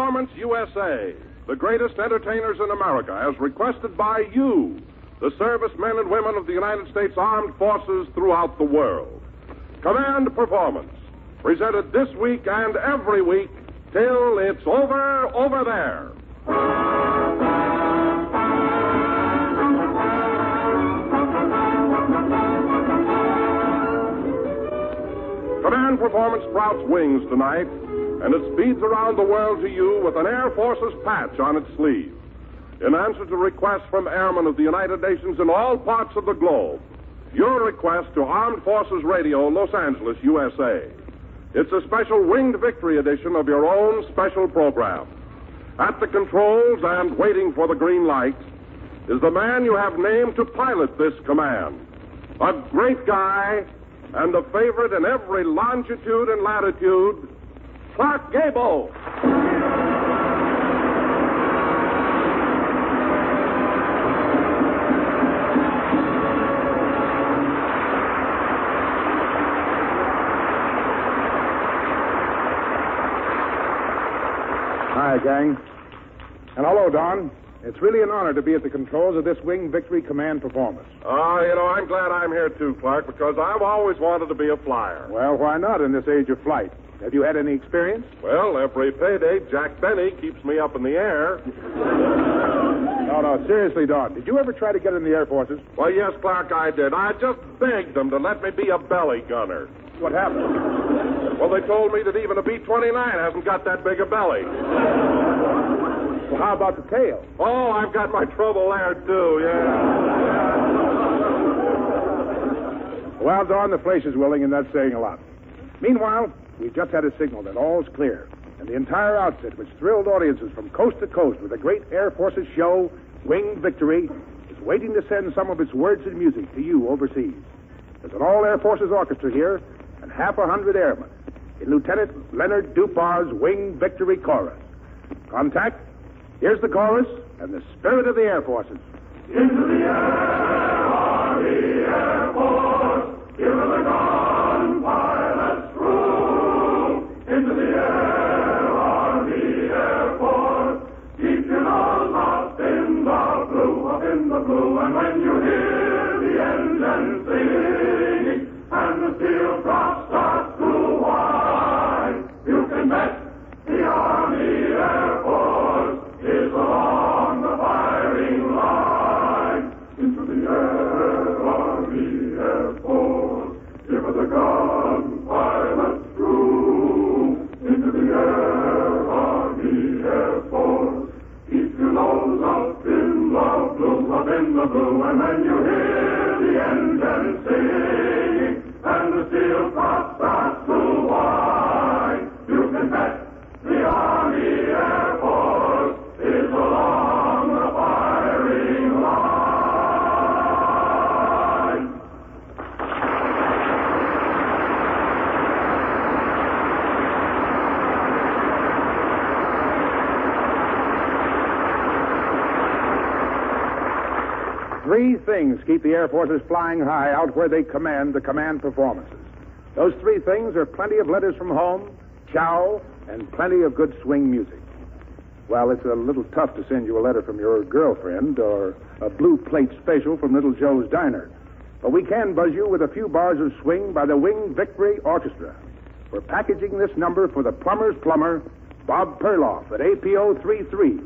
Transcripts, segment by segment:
Performance USA, the greatest entertainers in America, as requested by you, the servicemen and women of the United States Armed Forces throughout the world. Command Performance, presented this week and every week till it's over there. Command Performance sprouts wings tonight, and it speeds around the world to you with an Air Force's patch on its sleeve. In answer to requests from airmen of the United Nations in all parts of the globe, your request to Armed Forces Radio, Los Angeles, USA. It's a special Winged Victory edition of your own special program. At the controls and waiting for the green light is the man you have named to pilot this command. A great guy and a favorite in every longitude and latitude, Clark Gable. Hi, gang. And hello, Don. It's really an honor to be at the controls of this Winged Victory Command Performance. I'm glad I'm here too, Clark, because I've always wanted to be a flyer. Well, why not in this age of flight? Have you had any experience? Well, every payday, Jack Benny keeps me up in the air. No, seriously, Don. Did you ever try to get in the Air Forces? Well, yes, Clark, I did. I just begged them to let me be a belly gunner. What happened? Well, they told me that even a B-29 hasn't got that big a belly. Well, how about the tail? Oh, I've got my trouble there, too, yeah. Well, Don, the flesh is willing, and that's saying a lot. Meanwhile, we just had a signal that all's clear, and the entire outfit, which thrilled audiences from coast to coast with the great Air Forces show, Winged Victory, is waiting to send some of its words and music to you overseas. There's an all-Air Forces orchestra here and 100 airmen in Lieutenant Leonard Dupar's Winged Victory Chorus. Contact, here's the chorus and the spirit of the Air Forces. Into the air, Army Air Force, give us a gun, pilots rule. Into the air, Army Air Force, keep your nose up in the blue, and when you hear the engine singing, and the steel drops start to whine, you can bet the Army Air Force is along the firing line. Into the air, Army Air Force, give us a gun, pilots true. Into the air, Army Air Force, keep your nose up in the blue, and when you hear the engine singing, and the steel cross starts to whine, you can bet the Army Air Force is along the firing line. Three things keep the Air Forces flying high out where they command the command performances. Those three things are plenty of letters from home, chow, and plenty of good swing music. Well, it's a little tough to send you a letter from your girlfriend or a blue plate special from Little Joe's Diner. But we can buzz you with a few bars of swing by the Winged Victory Orchestra. We're packaging this number for the plumber's plumber, Bob Perloff at APO 33,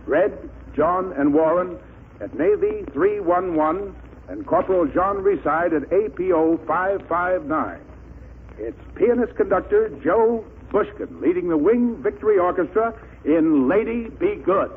Red, John, and Warren at Navy 311, and Corporal Jean Reside at APO 559. It's pianist-conductor Joe Bushkin leading the Winged Victory Orchestra in Lady Be Good.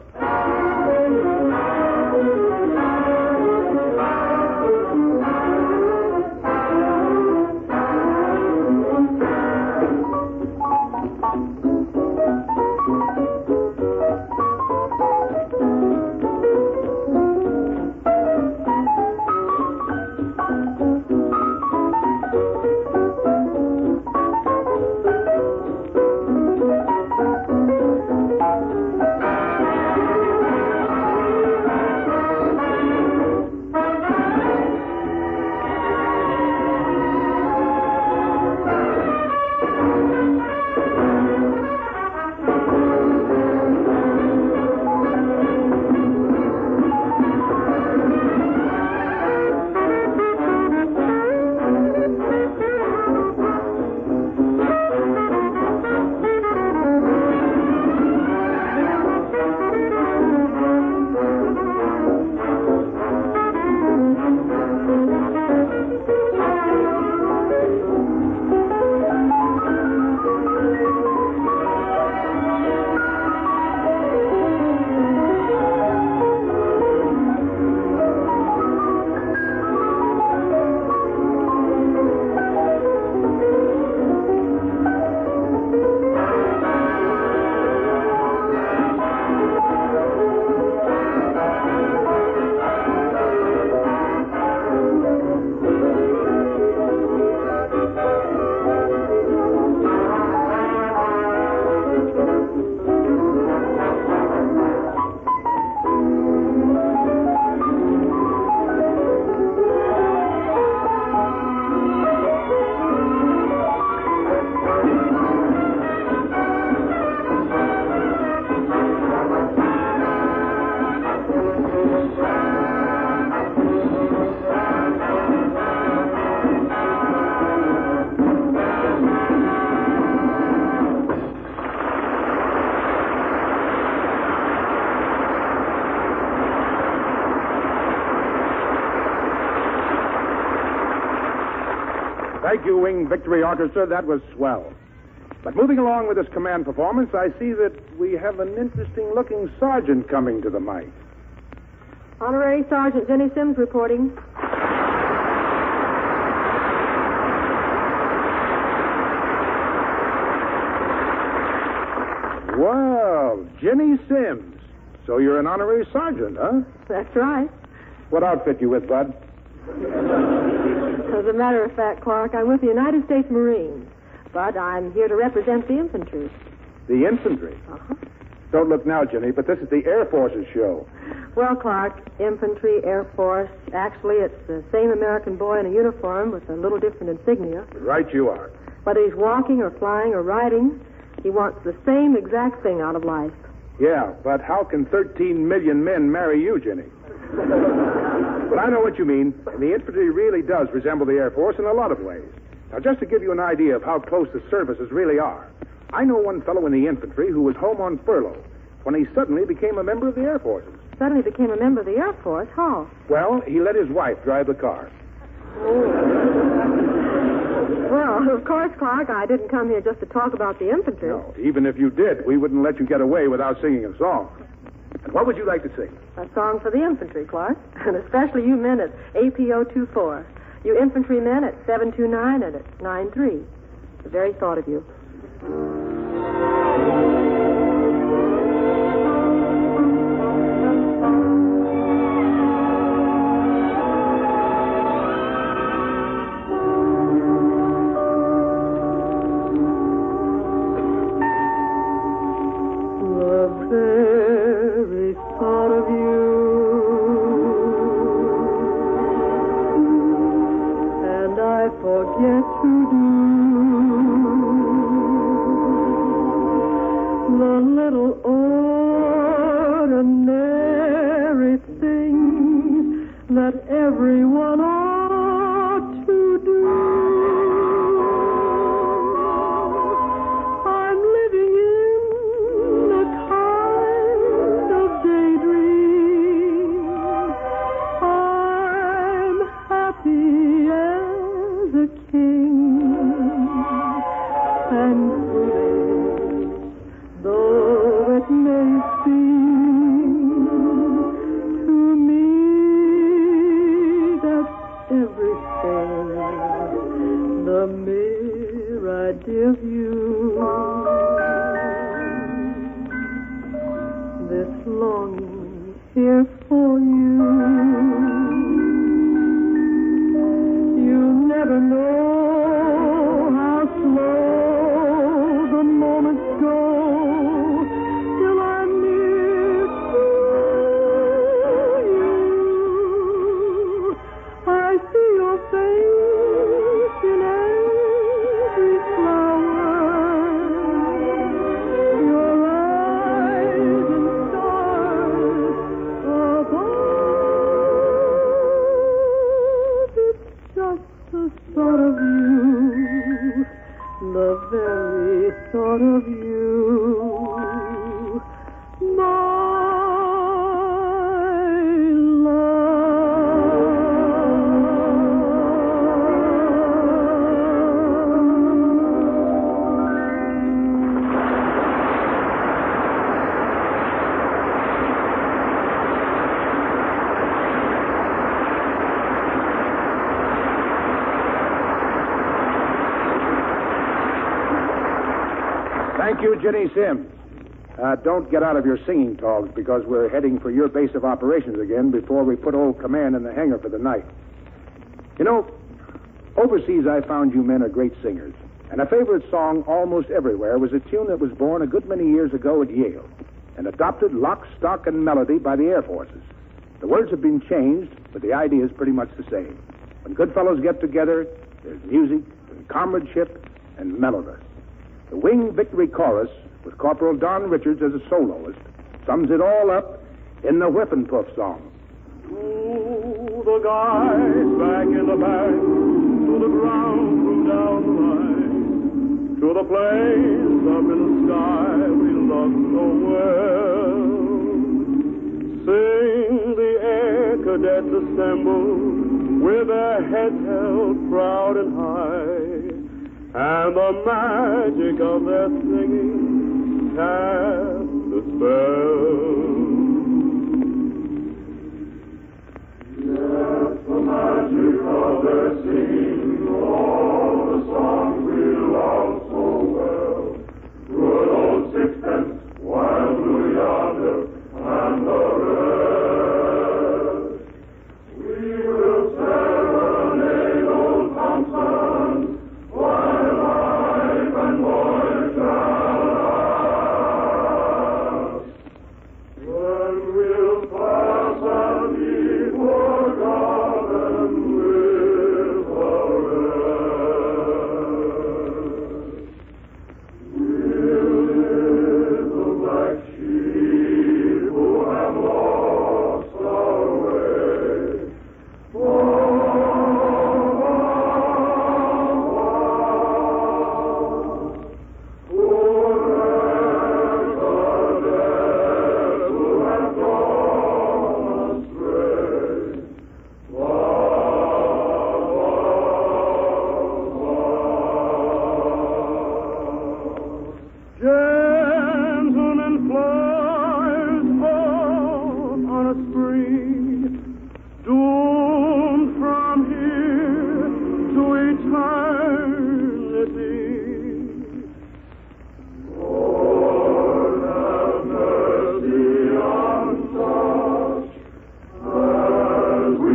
Thank you, Wing Victory Orchestra. That was swell. But moving along with this command performance, I see that we have an interesting-looking sergeant coming to the mic. Honorary Sergeant Jenny Sims reporting. Well, Jenny Sims. So you're an honorary sergeant, huh? That's right. What outfit you with, Bud? As a matter of fact, Clark, I'm with the United States Marines. But I'm here to represent the infantry. The infantry? Uh-huh. Don't look now, Jenny, but this is the Air Force's show. Well, Clark, infantry, Air Force, actually it's the same American boy in a uniform with a little different insignia. Right you are. Whether he's walking or flying or riding, he wants the same exact thing out of life. Yeah, but how can 13 million men marry you, Jenny? But I know what you mean. And the infantry really does resemble the Air Force in a lot of ways. Now, just to give you an idea of how close the services really are, I know one fellow in the infantry who was home on furlough when he suddenly became a member of the Air Forces. Suddenly became a member of the Air Force? How? Well, he let his wife drive the car. Well, of course, Clark, I didn't come here just to talk about the infantry. No, even if you did, we wouldn't let you get away without singing a song. And what would you like to sing? A song for the infantry, Clark, and especially you men at APO 24. You infantry men at 729 and at 93. The very thought of you. Thank you, Jenny Sims. Don't get out of your singing togs because we're heading for your base of operations again before we put old Comman in the hangar for the night. You know, overseas I found you men are great singers. And a favorite song almost everywhere was a tune that was born a good many years ago at Yale and adopted lock, stock, and melody by the Air Forces. The words have been changed, but the idea is pretty much the same. When good fellows get together, there's music and comradeship and mellowness. The Wing Victory Chorus, with Corporal Don Richards as a soloist, sums it all up in the Whip and Puff song. To the guys back in the back, to the ground crew down the line, to the planes up in the sky we love so well. Sing the Air Cadets assembled with their heads held proud and high, and the magic of their singing cast the spell. Yes, the magic of their singing, all the songs we love so well. Good old Sixpence, Wild Blue Yonder, and the rest. We will serenade old Thompson while life and boys shall last. Then we'll pass and be forgotten with the rest. We'll live the black sheep who have lost our way. Gentlemen flies off on a spree, doomed from here to eternity. Lord, have mercy on such as we.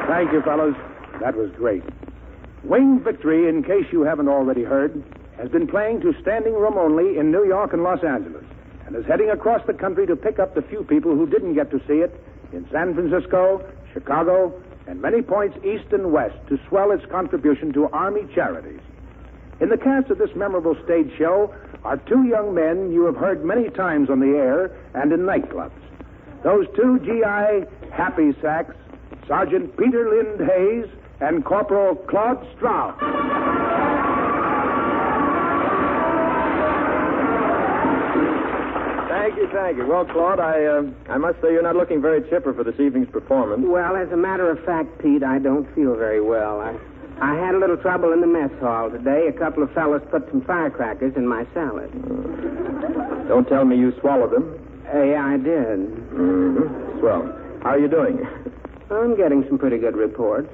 Thank you, fellows. That was great. Winged Victory, in case you haven't already heard, has been playing to standing room only in New York and Los Angeles, and is heading across the country to pick up the few people who didn't get to see it in San Francisco, Chicago, and many points east and west to swell its contribution to Army charities. In the cast of this memorable stage show are two young men you have heard many times on the air and in nightclubs. Those two GI happy sacks, Sergeant Peter Lind Hayes and Corporal Claude Strauss. Thank you. Well, Claude, I must say you're not looking very chipper for this evening's performance. Well, as a matter of fact, Pete, I don't feel very well. I had a little trouble in the mess hall today. A couple of fellas put some firecrackers in my salad. Don't tell me you swallowed them. Yeah, I did. Mm-hmm. Swell. How are you doing? I'm getting some pretty good reports.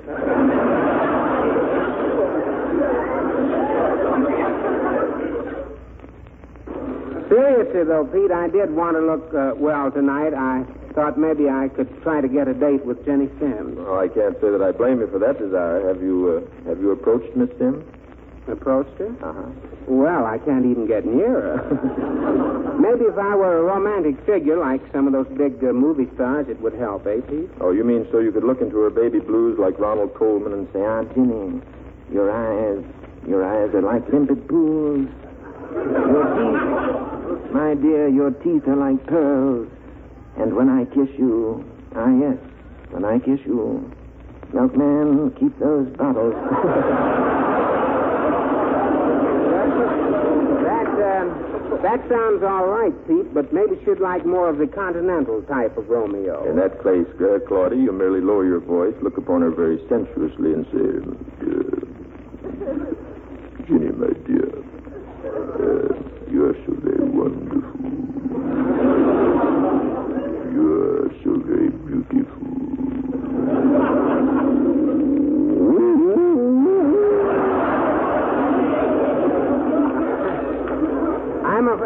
Seriously, though, Pete, I did want to look well tonight. I thought maybe I could try to get a date with Jenny Sims. Oh, I can't say that I blame you for that desire. Have you approached Miss Sims? Approached her? Uh-huh. Well, I can't even get near her. Maybe if I were a romantic figure like some of those big movie stars, it would help, eh, Pete? Oh, you mean so you could look into her baby blues like Ronald Coleman and say, "Ah, Jenny, your eyes are like limpid pools. Your teeth, my dear, your teeth are like pearls. And when I kiss you, yes, when I kiss you, milkman, keep those bottles." That sounds all right, Pete, but maybe she'd like more of the continental type of Romeo. In that case, Claudia, you merely lower your voice, look upon her very sensuously, and say, "Jenny, my dear, you are so very wonderful. You are so very beautiful."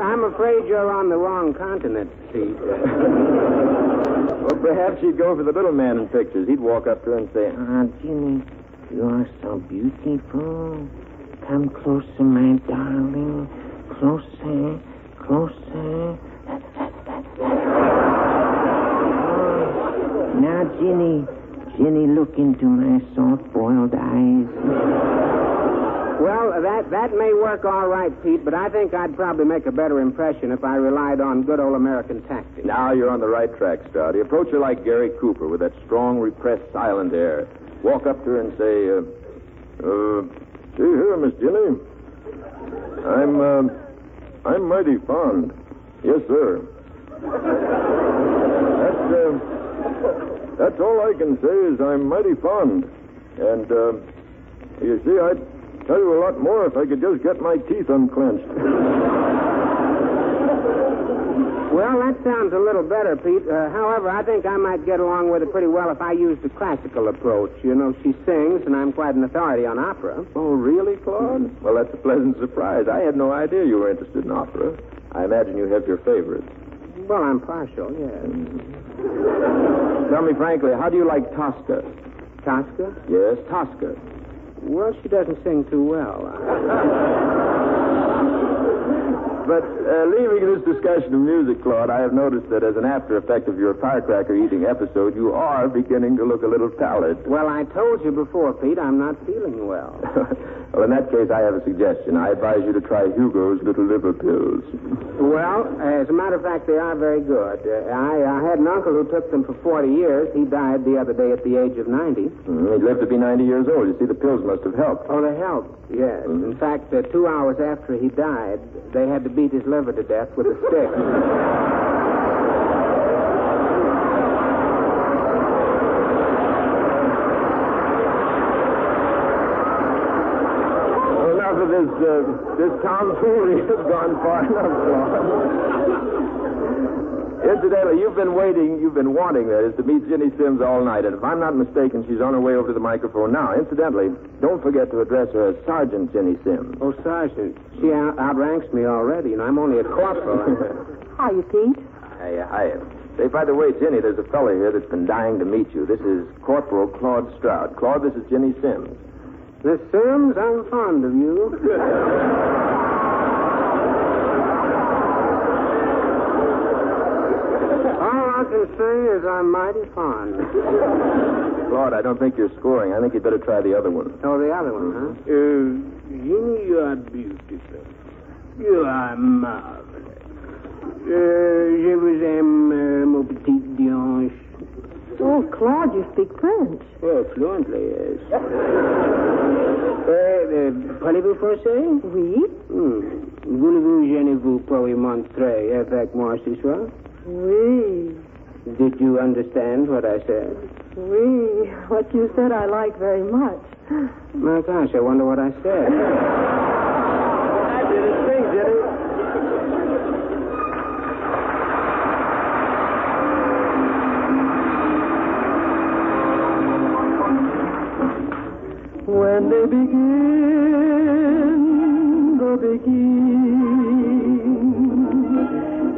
I'm afraid you're on the wrong continent, Pete. Well, perhaps she'd go for the little man in pictures. He'd walk up to her and say, "Ah, Jenny, you are so beautiful. Come closer, my darling. Closer, Closer. Now, Ginny, look into my soft-boiled eyes. Well, that may work all right, Pete, but I think I'd probably make a better impression if I relied on good old American tactics. Now you're on the right track, Stouty. Approach her like Gary Cooper with that strong, repressed, silent air. Walk up to her and say, see here, Miss Ginny. I'm mighty fond. Yes, sir. That's all I can say is I'm mighty fond. And, you see, I'd tell you a lot more if I could just get my teeth unclenched. Well, that sounds a little better, Pete. However, I think I might get along with it pretty well if I used the classical approach. You know, she sings, and I'm quite an authority on opera. Oh, really, Claude? Well, that's a pleasant surprise. I had no idea you were interested in opera. I imagine you have your favorites. Well, I'm partial, yes. Tell me frankly, how do you like Tosca? Tosca? Yes, Tosca. Well, she doesn't sing too well. But leaving this discussion of music, Claude, I have noticed that as an after effect of your firecracker eating episode, you are beginning to look a little pallid. Well, I told you before, Pete, I'm not feeling well. Well, in that case, I have a suggestion. I advise you to try Hugo's little liver pills. Well, as a matter of fact, they are very good. I had an uncle who took them for 40 years. He died the other day at the age of 90. He lived to be 90 years old. You see, the pills must have helped. Oh, they helped, yes. In fact, 2 hours after he died, they had to beat his liver to death with a stick. Enough of this tomfoolery has gone far enough, Claude. Incidentally, you've been wanting, that is, to meet Ginny Sims all night, and if I'm not mistaken, she's on her way over to the microphone now. Incidentally, don't forget to address her as Sergeant Ginny Sims. Oh, Sergeant. She outranks me already, and I'm only a corporal. Hiya, Pete. Hiya. Say, by the way, Ginny, there's a fellow here that's been dying to meet you. This is Corporal Claude Stroud. Claude, this is Ginny Sims. Miss Sims, I'm fond of you. All I can say is I'm mighty fond. Claude, I don't think you're scoring. I think you'd better try the other one. Oh, the other one, huh? Ginny, you are beautiful. You are marvelous. Je vous aime, mon petit dianche. Oh, Claude, you speak French. Oh, fluently, yes. Parlez-vous français? Oui. Voulez-vous, gênez-vous, pour y montrer avec moi ce soir? Oui. Did you understand what I said? Oui. What you said I like very much. My gosh, I wonder what I said. I did it. Sing, Ginny. When they begin,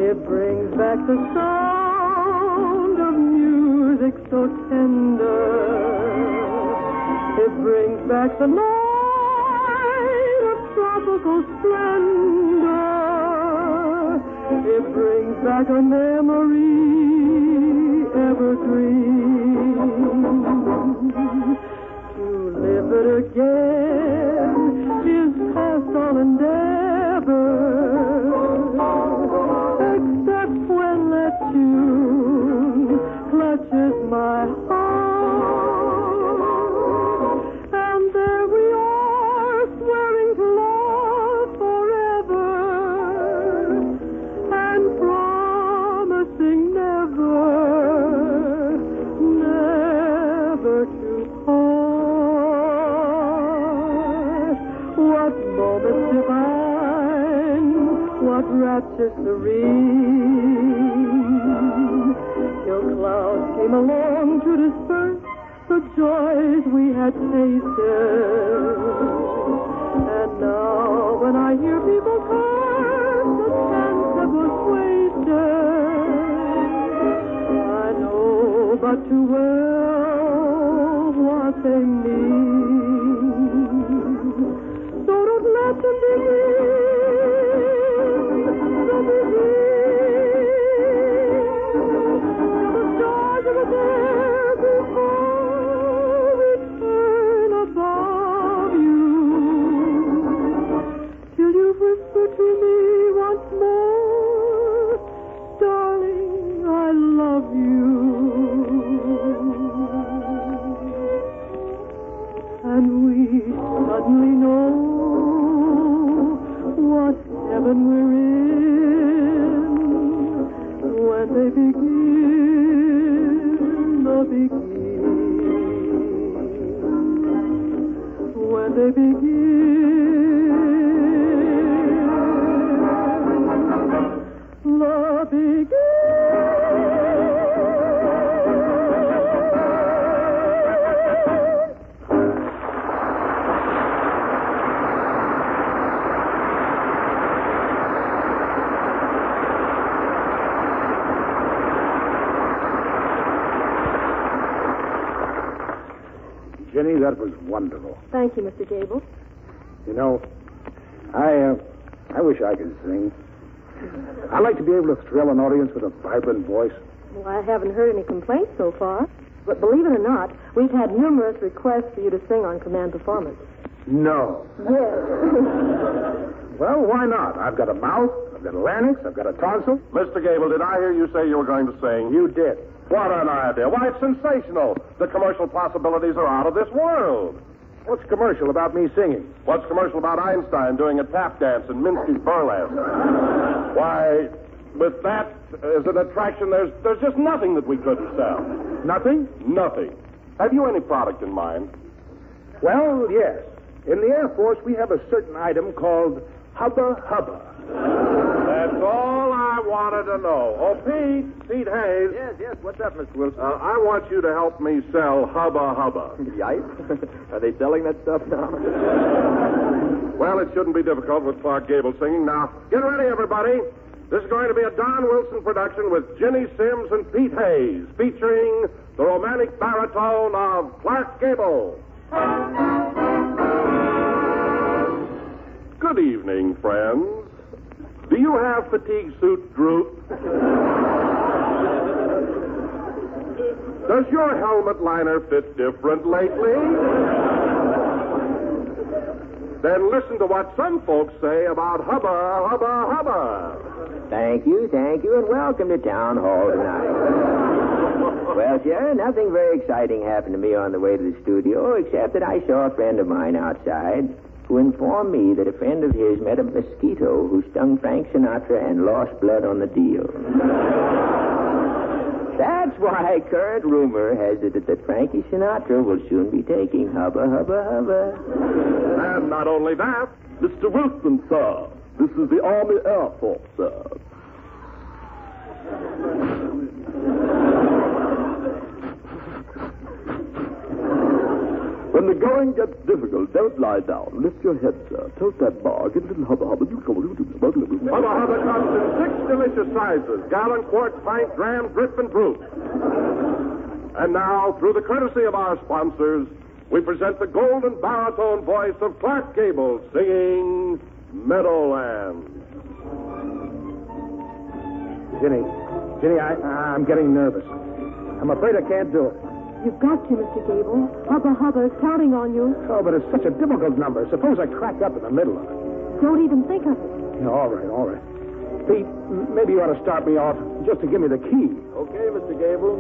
it brings back the sound of music so tender. It brings back the night of tropical splendor. It brings back a memory evergreen. To live it again is past all endeavor, except when that tune clutches my heart. And there we are, swearing to love forever, and promising never to part. What moment divine, what rapture serene, till clouds came along to disperse the joys we had tasted. And now when I hear people curse the chance that was wasted, I know but too well what they mean. So don't let them begin. Don't be grin when they begin the begin. When they begin the begin. Jenny, that was wonderful. Thank you, Mr. Gable. You know, I wish I could sing. I'd like to be able to thrill an audience with a vibrant voice. Well, I haven't heard any complaints so far. But believe it or not, we've had numerous requests for you to sing on Comman Performance. No. Yes. Well, why not? I've got a mouth, I've got a larynx, I've got a tonsil. Mr. Gable, did I hear you say you were going to sing? You did. What an idea. Why, it's sensational. The commercial possibilities are out of this world. What's commercial about me singing? What's commercial about Einstein doing a tap dance in Minsky's burlesque? Why, with that as an attraction, there's just nothing that we couldn't sell. Nothing? Nothing. Have you any product in mind? Well, yes. In the Air Force, we have a certain item called Hubba Hubba. That's all I wanted to know. Oh, Pete Hayes. Yes. What's up, Mr. Wilson? I want you to help me sell Hubba Hubba. Yipe? Are they selling that stuff now? Well, it shouldn't be difficult with Clark Gable singing. Now, get ready, everybody. This is going to be a Don Wilson production with Ginny Simms and Pete Hayes, featuring the romantic baritone of Clark Gable. Good evening, friends. Do you have fatigue suit droop? Does your helmet liner fit different lately? Then listen to what some folks say about Hubba, Hubba, Hubba. Thank you, and welcome to Town Hall tonight. Well, sir, nothing very exciting happened to me on the way to the studio, except that I saw a friend of mine outside who informed me that a friend of his met a mosquito who stung Frank Sinatra and lost blood on the deal. That's why current rumor has it that Frankie Sinatra will soon be taking Hubba, Hubba, Hubba. And not only that, Mr. Wilson, sir. This is the Army Air Force, sir. When the going gets difficult, don't lie down. Lift your head, sir. Tote that bar. Get a little Hubba Hubba. Hubba Hubba comes in 6 delicious sizes: gallon, quart, pint, dram, drip, and droop. And now, through the courtesy of our sponsors, we present the golden baritone voice of Clark Gable singing Meadowland. Ginny, I'm getting nervous. I'm afraid I can't do it. You've got to, Mr. Gable. Hubba Hubba is counting on you. Oh, but it's such a difficult number. Suppose I crack up in the middle of it. Don't even think of it. No, all right. Pete, maybe you ought to start me off just to give me the key. Okay, Mr. Gable.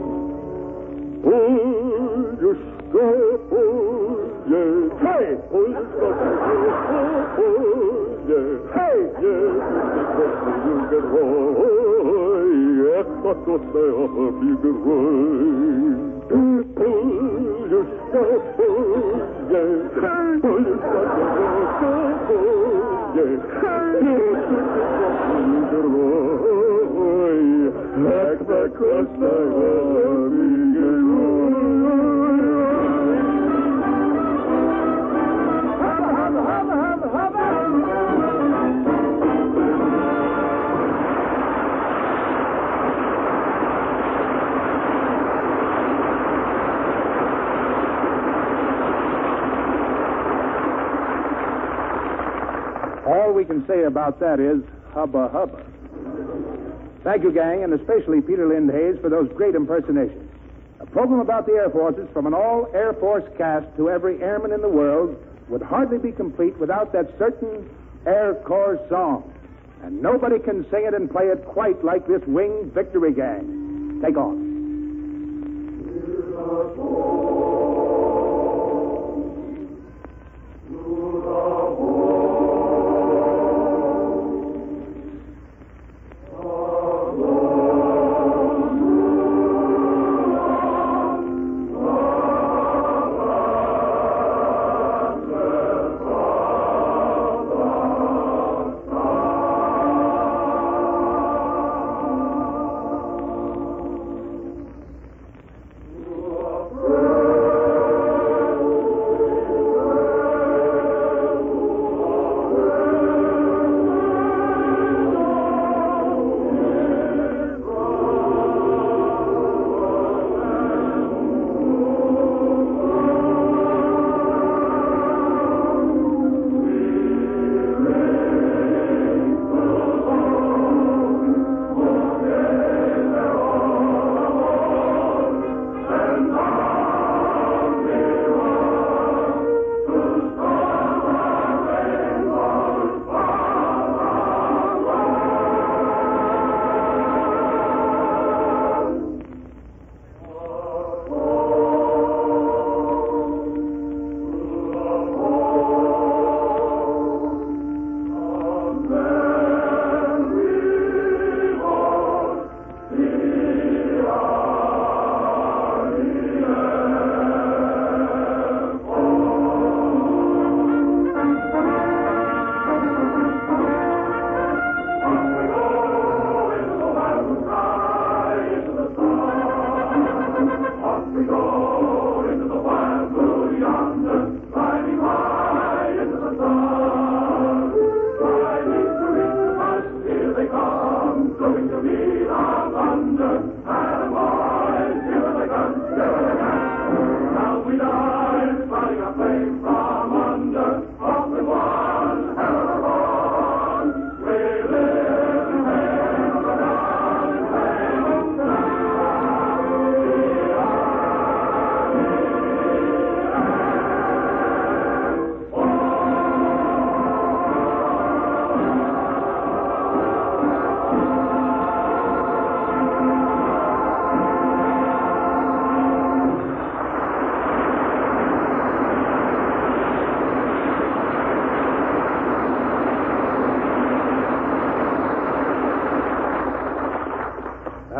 All we can say about that is Hubba Hubba. Thank you, gang, and especially Peter Lind Hayes for those great impersonations. A program about the Air Forces from an all-Air Force cast to every airman in the world would hardly be complete without that certain Air Corps song. And nobody can sing it and play it quite like this winged victory gang. Take on.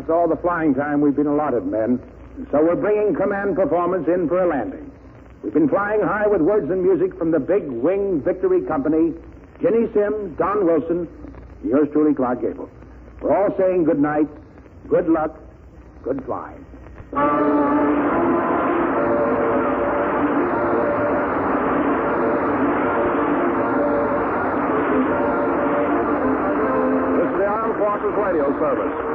That's all the flying time we've been allotted, men. And so we're bringing Command Performance in for a landing. We've been flying high with words and music from the Big Wing Victory Company, Ginny Sims, Don Wilson, and yours truly, Clark Gable. We're all saying good night, good luck, good flying. This is the Armed Forces Radio Service.